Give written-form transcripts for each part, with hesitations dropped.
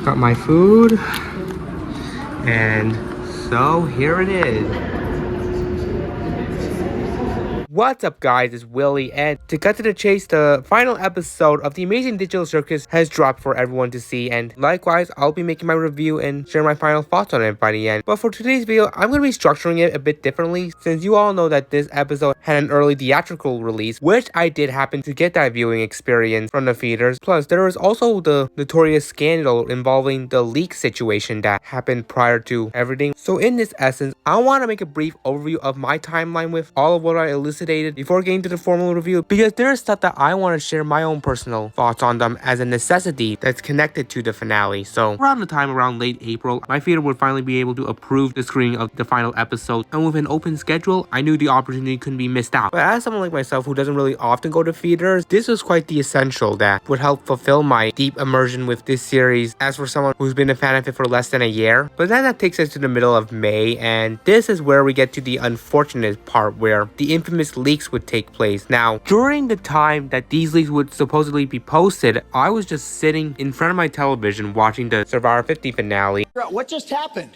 Got my food, and so here it is. What's up, guys? It's Willie, and to cut to the chase, the final episode of the Amazing Digital Circus has dropped for everyone to see, and likewise, I'll be making my review and share my final thoughts on it by the end. But for today's video, I'm going to be structuring it a bit differently, since you all know that this episode had an early theatrical release, which I did happen to get that viewing experience from the theaters. Plus, there was also the notorious scandal involving the leak situation that happened prior to everything. So in this essence, I want to make a brief overview of my timeline with all of what I elucidated before getting to the formal review, because there is stuff that I want to share my own personal thoughts on them as a necessity that's connected to the finale. So around late April, my theater would finally be able to approve the screening of the final episode, and with an open schedule, I knew the opportunity couldn't be missed out. But as someone like myself who doesn't really often go to theaters, this was quite the essential that would help fulfill my deep immersion with this series as for someone who's been a fan of it for less than a year. But then that takes us to the middle of May, and this is where we get to the unfortunate part where the infamous leaks would take place. Now, during the time that these leaks would supposedly be posted, I was just sitting in front of my television watching the Survivor 50 finale. What just happened?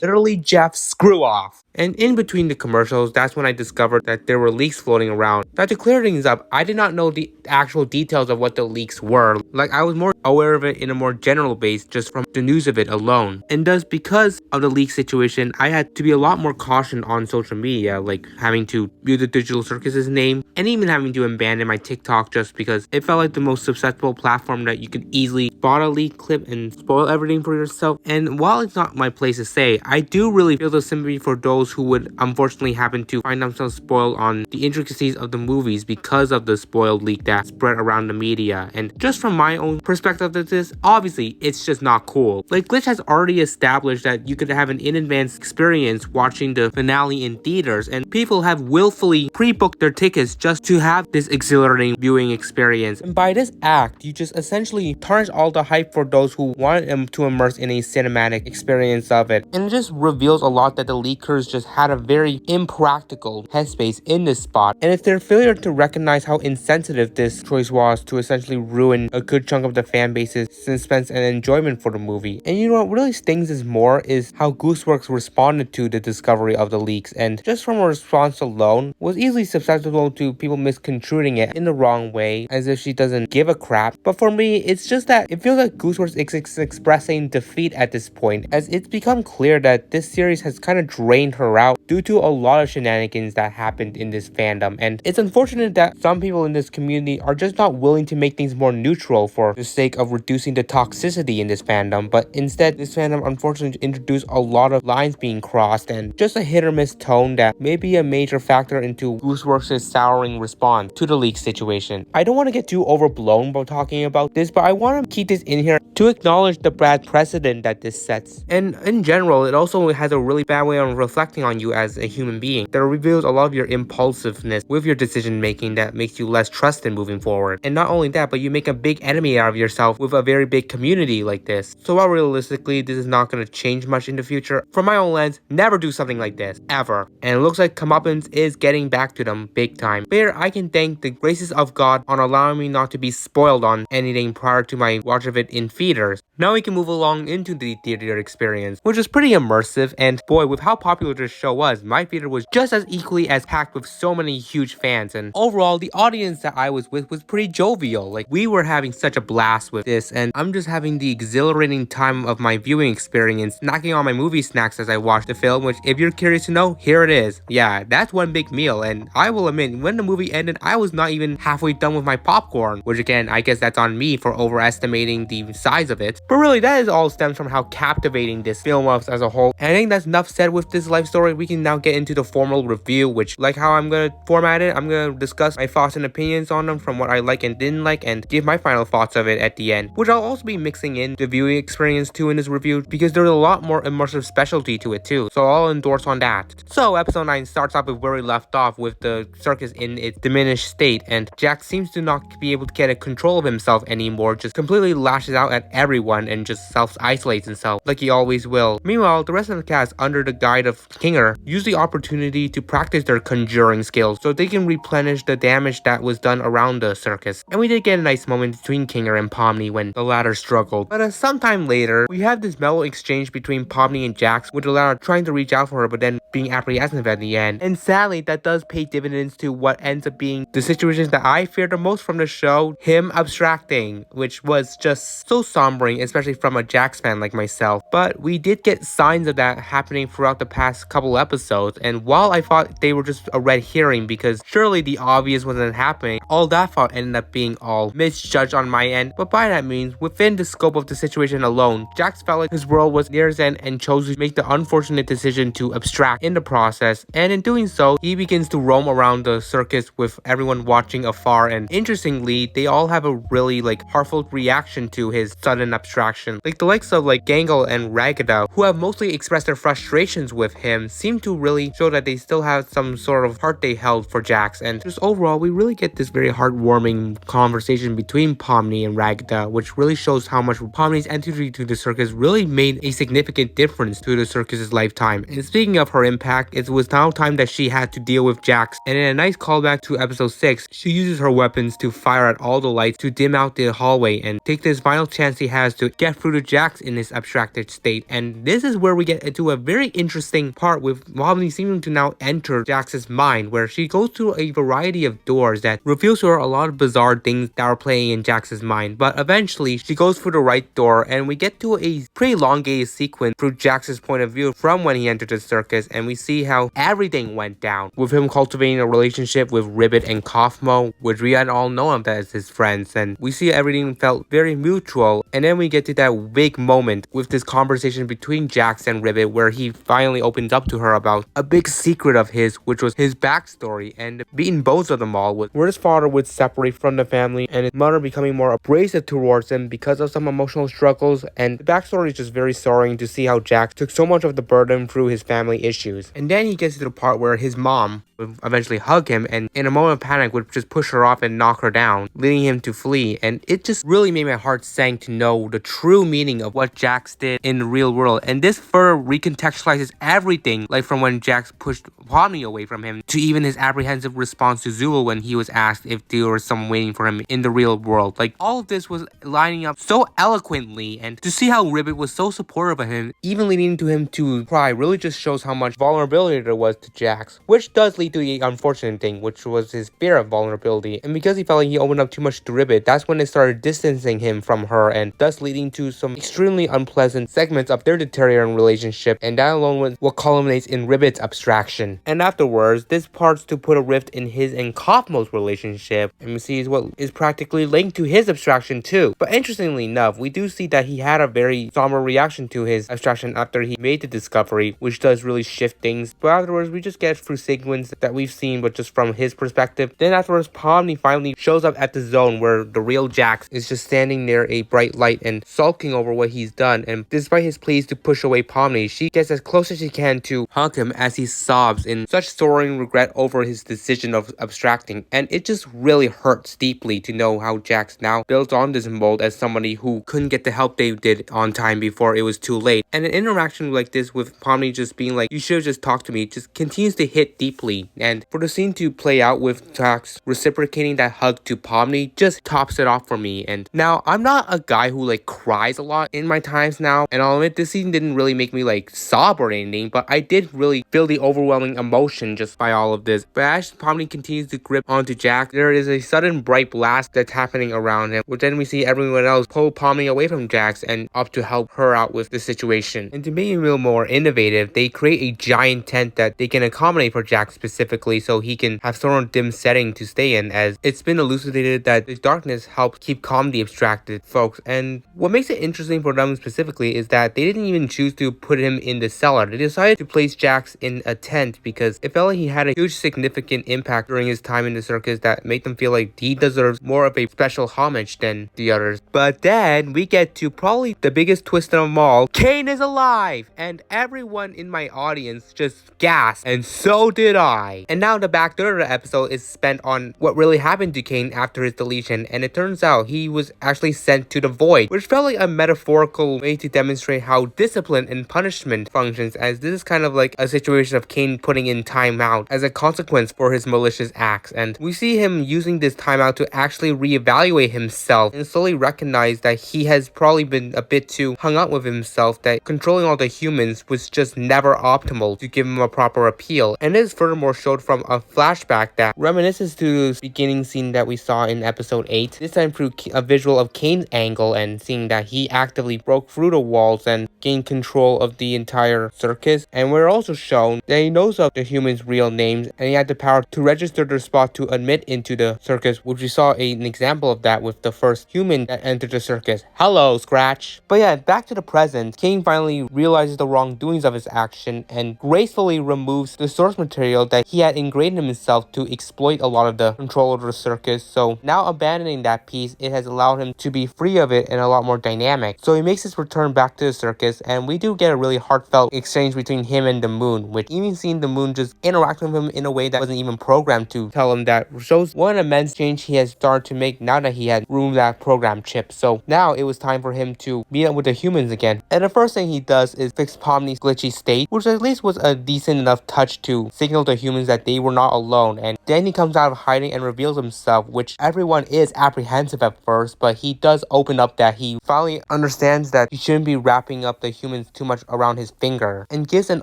Literally, Jeff, screw off. And in between the commercials, that's when I discovered that there were leaks floating around. Now, to clear things up, I did not know the actual details of what the leaks were. Like, I was more aware of it in a more general base just from the news of it alone. And thus, because of the leak situation, I had to be a lot more cautious on social media, like having to view the Digital Circus's name, and even having to abandon my TikTok just because it felt like the most susceptible platform that you could easily spot a leak clip and spoil everything for yourself. And while it's not my place to say, I do really feel the sympathy for those who would unfortunately happen to find themselves spoiled on the intricacies of the movies because of the spoiled leak that spread around the media. And just from my own perspective of this, obviously it's just not cool. Like, Glitch has already established that you could have an in-advance experience watching the finale in theaters, and people have willfully pre-booked their tickets just to have this exhilarating viewing experience. And by this act, you just essentially tarnish all the hype for those who wanted them to immerse in a cinematic experience of it. And it just reveals a lot that the leakers just had a very impractical headspace in this spot, and it's their failure to recognize how insensitive this choice was to essentially ruin a good chunk of the fan base's suspense and enjoyment for the movie. And you know what really stings is more is how Gooseworks responded to the discovery of the leaks, and just from a response alone was easily susceptible to people misconstruing it in the wrong way, as if she doesn't give a crap. But for me, it's just that it feels like Gooseworks is expressing defeat at this point, as it's become clear that this series has kind of drained her out due to a lot of shenanigans that happened in this fandom. And it's unfortunate that some people in this community are just not willing to make things more neutral for the sake of reducing the toxicity in this fandom, but instead this fandom unfortunately introduced a lot of lines being crossed and just a hit or miss tone that may be a major factor into Gooseworks' souring response to the leak situation. I don't want to get too overblown by talking about this, but I want to keep this in here to acknowledge the bad precedent that this sets. And in general, it also has a really bad way of reflecting on you as a human being that reveals a lot of your impulsiveness with your decision making that makes you less trusted moving forward. And not only that, but you make a big enemy out of yourself with a very big community like this. So while realistically this is not going to change much in the future, from my own lens, never do something like this ever. And it looks like comeuppance is getting back to them big time. But here I can thank the graces of God on allowing me not to be spoiled on anything prior to my watch of it in theaters. Now we can move along into the theater experience, which is pretty immersive, and boy, with how popular this show was, my theater was just as equally as packed with so many huge fans, and overall the audience that I was with was pretty jovial. Like, we were having such a blast with this, and I'm just having the exhilarating time of my viewing experience, snacking on my movie snacks as I watched the film, which if you're curious to know, here it is. Yeah, that's one big meal, and I will admit, when the movie ended, I was not even halfway done with my popcorn, which again, I guess that's on me for overestimating the size of it. But really, that is all stems from how captivating this film was as a whole. And I think that's enough said with this life story. We can now get into the formal review, which, like how I'm gonna format it, I'm gonna discuss my thoughts and opinions on them from what I like and didn't like, and give my final thoughts of it at the end, which I'll also be mixing in the viewing experience too in this review, because there's a lot more immersive specialty to it too, so I'll endorse on that. So episode 9 starts off with where we left off, with the circus in its diminished state, and Jack seems to not be able to get a control of himself anymore, just completely lashes out at everyone and just self-isolates himself like he always will. Meanwhile, while the rest of the cast, under the guide of Kinger, use the opportunity to practice their conjuring skills so they can replenish the damage that was done around the circus. And we did get a nice moment between Kinger and Pomni when the latter struggled. But sometime later, we have this mellow exchange between Pomni and Jax, with the latter trying to reach out for her but then being apprehensive at the end. And sadly, that does pay dividends to what ends up being the situations that I feared the most from the show, him abstracting, which was just so sombering, especially from a Jax fan like myself. But we did get signs of that happening throughout the past couple episodes, and while I thought they were just a red herring because surely the obvious wasn't happening, all that thought ended up being all misjudged on my end. But by that means, within the scope of the situation alone, Jax felt like his world was near his end and chose to make the unfortunate decision to abstract in the process, and in doing so, he begins to roam around the circus with everyone watching afar. And interestingly, they all have a really heartfelt reaction to his sudden abstraction. Like the likes of Gangle and Ragada, who have mostly expressed their frustrations with him, seem to really show that they still have some sort of heart they held for Jax. And just overall, we really get this very heartwarming conversation between Pomni and Ragada, which really shows how much Pomni's entry to the circus really made a significant difference to the circus's lifetime. And speaking of her impact, it was now time that she had to deal with Jax, and in a nice callback to episode 6, she uses her weapons to fire at all the lights to dim out the hallway and take this final chance he has to get through to Jax in his abstracted state. And this is where we get into a very interesting part, with Pomni seeming to now enter Jax's mind, where she goes through a variety of doors that reveals to her a lot of bizarre things that are playing in Jax's mind. But eventually, she goes through the right door, and we get to a pretty elongated sequence through Jax's point of view from when he entered the circus, and we see how everything went down, with him cultivating a relationship with Ribbit and Kaufmo, which we had all known him as his friends, and we see everything felt very mutual. And then we get to that big moment with this conversation between Jax and Ribbit, where he finally opens up to her about a big secret of his, which was his backstory, and beating both of them all, where his father would separate from the family and his mother becoming more abrasive towards him because of some emotional struggles. And the backstory is just very sorrowing to see how Jax took so much of the burden through his family issues. And then he gets to the part where his mom would eventually hug him, and in a moment of panic would just push her off and knock her down, leading him to flee. And it just really made my heart sink to know the true meaning of what Jax did in the real world. And this further recontextualizes everything, like from when Jax pushed Pomni away from him to even his apprehensive response to Zulu when he was asked if there was someone waiting for him in the real world. Like, all of this was lining up so eloquently, and to see how Ribbit was so supportive of him, even leading to him to cry, really just shows how much vulnerability there was to Jax, which does lead to the unfortunate thing, which was his fear of vulnerability. And because he felt like he opened up too much to Ribbit, that's when they started distancing him from her, and thus leading to some extremely unpleasant segments of their deteriorating relationship, and that alone was what culminates in Ribbit's abstraction. And afterwards, this parts to put a rift in his and Kaufmo's relationship, and we see is what is practically linked to his abstraction too. But interestingly enough, we do see that he had a very somber reaction to his abstraction after he made the discovery, which does really shift things. But afterwards, we just get through sequence that we've seen, but just from his perspective. Then afterwards, Pomni finally shows up at the zone where the real Jax is just standing near a bright light and sulking over what he's done. And despite his pleas to push away Pomni, she gets as close as she can to hug him as he sobs in such soaring regret over his decision of abstracting. And it just really hurts deeply to know how Jax now builds on this mold as somebody who couldn't get the help they did on time before it was too late. And an interaction like this with Pomni just being like, you should have just talked to me, just continues to hit deeply. And for the scene to play out with Jax reciprocating that hug to Pomni just tops it off for me. And now, I'm not a guy who cries a lot in my times now, and I'll admit this scene didn't really make me sob or anything, but I did really feel the overwhelming emotion just by all of this. But as Pomni continues to grip onto Jax, there is a sudden bright blast that's happening around him, which then we see everyone else pull Pomni away from Jax and up to help her out with the situation. And to make it a little more innovative, they create a giant tent that they can accommodate for Jax specifically, so he can have sort of dim setting to stay in, as it's been elucidated that the darkness helps keep calm the abstracted folks. And what makes it interesting for them specifically is that they didn't even choose to put him in the cellar. They decided to place Jax in a tent because it felt like he had a huge significant impact during his time in the circus that made them feel like he deserves more of a special homage than the others. But then we get to probably the biggest twist of them all. Kane is alive! And everyone in my audience just gasped, and so did I. die. And now the back third of the episode is spent on what really happened to Kane after his deletion, and it turns out he was actually sent to the void, which felt like a metaphorical way to demonstrate how discipline and punishment functions, as this is kind of like a situation of Kane putting in timeout as a consequence for his malicious acts. And we see him using this timeout to actually reevaluate himself and slowly recognize that he has probably been a bit too hung up with himself, that controlling all the humans was just never optimal to give him a proper appeal. And this is furthermore showed from a flashback that reminisces to the beginning scene that we saw in episode 8, this time through a visual of Kane's angle and seeing that he actively broke through the walls and gained control of the entire circus. And we're also shown that he knows of the humans' real names and he had the power to register their spot to admit into the circus, which we saw an example of that with the first human that entered the circus. Hello, Scratch. But yeah, back to the present, Kane finally realizes the wrongdoings of his action and gracefully removes the source material that he had ingrained in himself to exploit a lot of the control over the circus. So now abandoning that piece, it has allowed him to be free of it and a lot more dynamic. So he makes his return back to the circus, and we do get a really heartfelt exchange between him and the moon, with even seeing the moon just interact with him in a way that wasn't even programmed to tell him, that shows what an immense change he has started to make now that he had removed that program chip. So now it was time for him to meet up with the humans again. And the first thing he does is fix Pomni's glitchy state, which at least was a decent enough touch to signal to humans that they were not alone. And then he comes out of hiding and reveals himself, which everyone is apprehensive at first, but he does open up that he finally understands that he shouldn't be wrapping up the humans too much around his finger, and gives an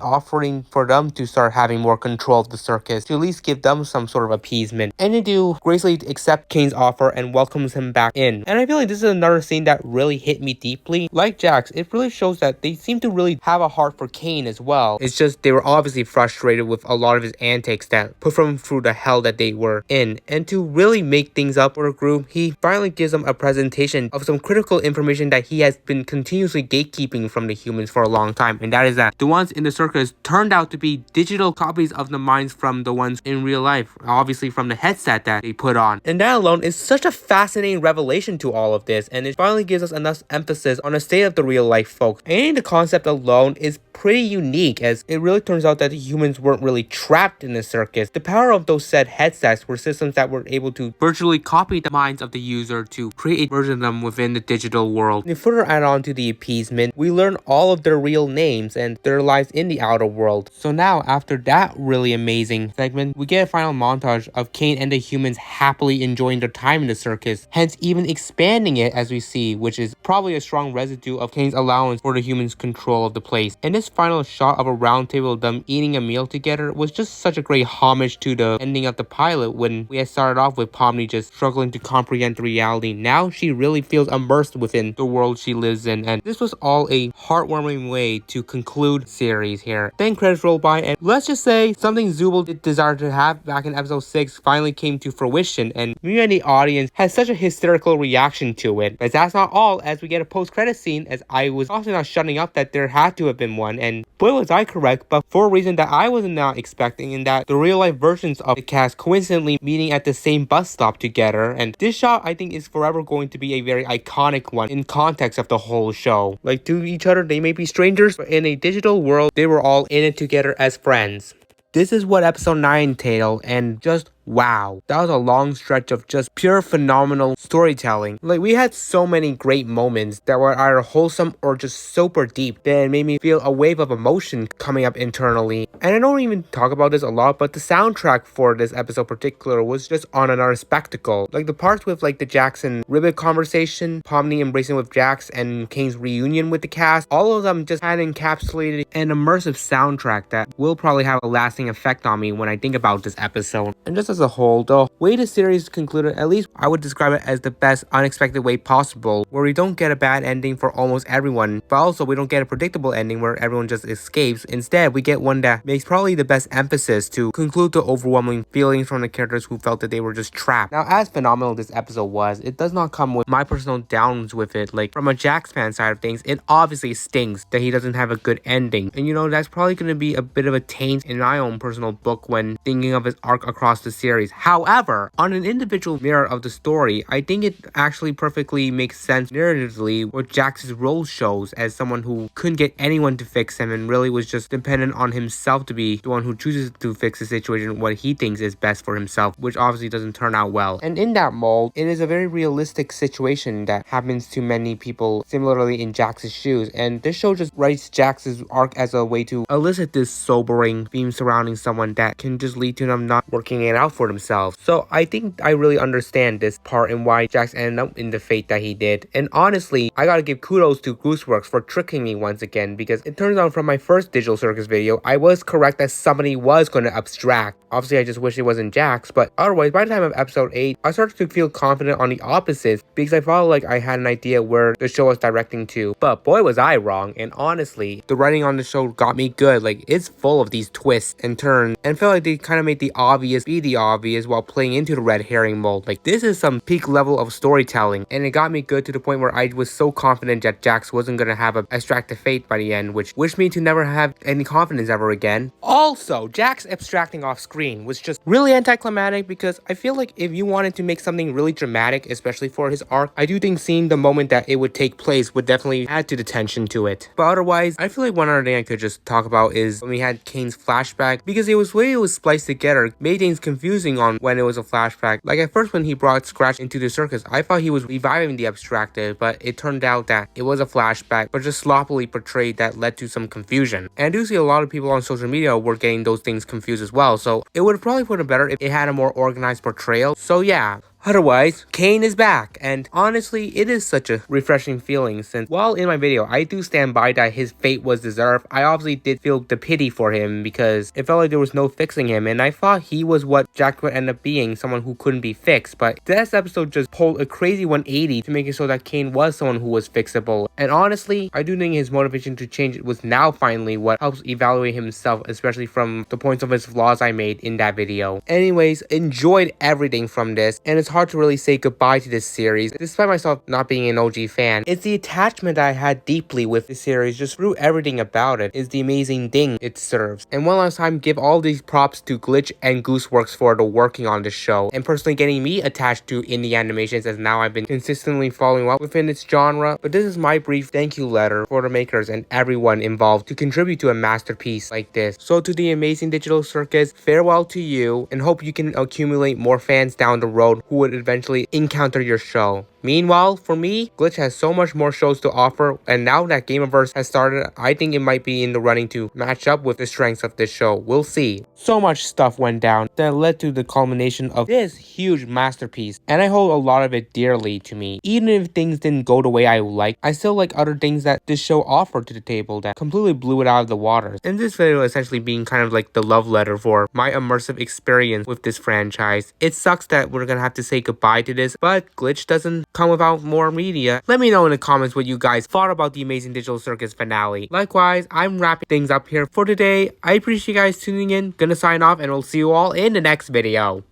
offering for them to start having more control of the circus, to at least give them some sort of appeasement. And they do gracefully accept Kane's offer and welcomes him back in. And I feel like this is another scene that really hit me deeply. Like Jax, it really shows that they seem to really have a heart for Kane as well. It's just they were obviously frustrated with a lot of his antics that put them through the hell that they were in. And to really make things up for the group, he finally gives them a presentation of some critical information that he has been continuously gatekeeping from the humans for a long time. And that is that the ones in the circus turned out to be digital copies of the minds from the ones in real life, obviously from the headset that they put on. And that alone is such a fascinating revelation to all of this, and it finally gives us enough emphasis on the state of the real life folks. And the concept alone is pretty unique, as it really turns out that the humans weren't really trapped in the circus. The power of those said headsets were systems that were able to virtually copy the minds of the user to create a version of them within the digital world. And further add on to the appeasement, we learn all of their real names and their lives in the outer world. So now, after that really amazing segment, we get a final montage of Kane and the humans happily enjoying their time in the circus, hence even expanding it as we see, which is probably a strong residue of Kane's allowance for the humans' control of the place. And this final shot of a round table of them eating a meal together was just such a great homage to the ending of the pilot, when we had started off with Pomni just struggling to comprehend the reality. Now she really feels immersed within the world she lives in, and this was all a heartwarming way to conclude series here. Then credits roll by, and let's just say something Zubul did desire to have back in episode 6 finally came to fruition, and me and the audience had such a hysterical reaction to it. But that's not all, as we get a post-credit scene, as I was also not shutting up that there had to have been one, and boy was I correct, but for a reason that I was not expecting, in that the real life versions of the cast coincidentally meeting at the same bus stop together. And this shot I think is forever going to be a very iconic one in context of the whole show. Like, to each other they may be strangers, but in a digital world they were all in it together as friends. This is what episode 9 entailed, and just wow, that was a long stretch of just pure phenomenal storytelling. Like, we had so many great moments that were either wholesome or just super deep that it made me feel a wave of emotion coming up internally. And I don't even talk about this a lot, but the soundtrack for this episode particular was just on another spectacle. Like the parts with like the Jackson Ribbit conversation, Pomni embracing with Jax, and Kane's reunion with the cast, all of them just had encapsulated an immersive soundtrack that will probably have a lasting effect on me when I think about this episode. And just as a whole, the way the series concluded, at least I would describe it as the best unexpected way possible, where we don't get a bad ending for almost everyone, but also we don't get a predictable ending where everyone just escapes. Instead, we get one that makes probably the best emphasis to conclude the overwhelming feelings from the characters who felt that they were just trapped. Now, as phenomenal this episode was, it does not come with my personal downs with it. Like, from a Jax fan side of things, it obviously stings that he doesn't have a good ending. And you know, that's probably going to be a bit of a taint in my own personal book when thinking of his arc across the series. However, on an individual mirror of the story, I think it actually perfectly makes sense narratively what Jax's role shows as someone who couldn't get anyone to fix him and really was just dependent on himself to be the one who chooses to fix the situation what he thinks is best for himself, which obviously doesn't turn out well. And in that mold, it is a very realistic situation that happens to many people similarly in Jax's shoes, and this show just writes Jax's arc as a way to elicit this sobering theme surrounding someone that can just lead to them not working it out for themselves. So I think I really understand this part and why Jax ended up in the fate that he did. And honestly, I gotta give kudos to Gooseworks for tricking me once again, because it turns out from my first Digital Circus video, I was correct that somebody was going to abstract. Obviously, I just wish it wasn't Jax, but otherwise, by the time of episode 8, I started to feel confident on the opposites because I felt like I had an idea where the show was directing to. But boy, was I wrong. And honestly, the writing on the show got me good. Like, it's full of these twists and turns, and felt like they kind of made the obvious be the obvious while playing into the red herring mold. Like, this is some peak level of storytelling, and it got me good to the point where I was so confident that Jax wasn't going to have a abstracted fate by the end, which wished me to never have any confidence ever again. Also, Jax abstracting off screen was just really anticlimactic, because I feel like if you wanted to make something really dramatic, especially for his arc, I do think seeing the moment that it would take place would definitely add to the tension to it. But otherwise, I feel like one other thing I could just talk about is when we had Kane's flashback, because it was way it was spliced together made things confusing on when it was a flashback. Like at first when he brought Scratch into the circus, I thought he was reviving the abstracted, but it turned out that it was a flashback, but just sloppily portrayed that led to some confusion. And I do see a lot of people on social media were getting those things confused as well, so it would have probably put it better if it had a more organized portrayal. So yeah. Otherwise, Kane is back, and honestly, it is such a refreshing feeling since while in my video, I do stand by that his fate was deserved. I obviously did feel the pity for him because it felt like there was no fixing him, and I thought he was what Jack would end up being, someone who couldn't be fixed. But this episode just pulled a crazy 180 to make it so that Kane was someone who was fixable. And honestly, I do think his motivation to change it was now finally what helps evaluate himself, especially from the points of his flaws I made in that video. Anyways, enjoyed everything from this, and it's hard to really say goodbye to this series, despite myself not being an OG fan. It's the attachment that I had deeply with the series, just through everything about it, is the amazing thing it serves. And one last time, give all these props to Glitch and Gooseworks for the working on the show, and personally getting me attached to indie animations, as now I've been consistently following up within its genre. But this is my brief thank you letter for the makers and everyone involved to contribute to a masterpiece like this. So to the amazing Digital Circus, farewell to you, and hope you can accumulate more fans down the road who would eventually encounter your show. Meanwhile, for me, Glitch has so much more shows to offer, and now that Gameverse has started, I think it might be in the running to match up with the strengths of this show. We'll see. So much stuff went down that led to the culmination of this huge masterpiece, and I hold a lot of it dearly to me. Even if things didn't go the way I like, I still like other things that this show offered to the table that completely blew it out of the water. And this video essentially being kind of like the love letter for my immersive experience with this franchise. It sucks that we're gonna have to say goodbye to this, but Glitch doesn't come without more media. Let me know in the comments what you guys thought about the amazing Digital Circus finale. Likewise, I'm wrapping things up here for today. I appreciate you guys tuning in. Gonna sign off, and we'll see you all in the next video.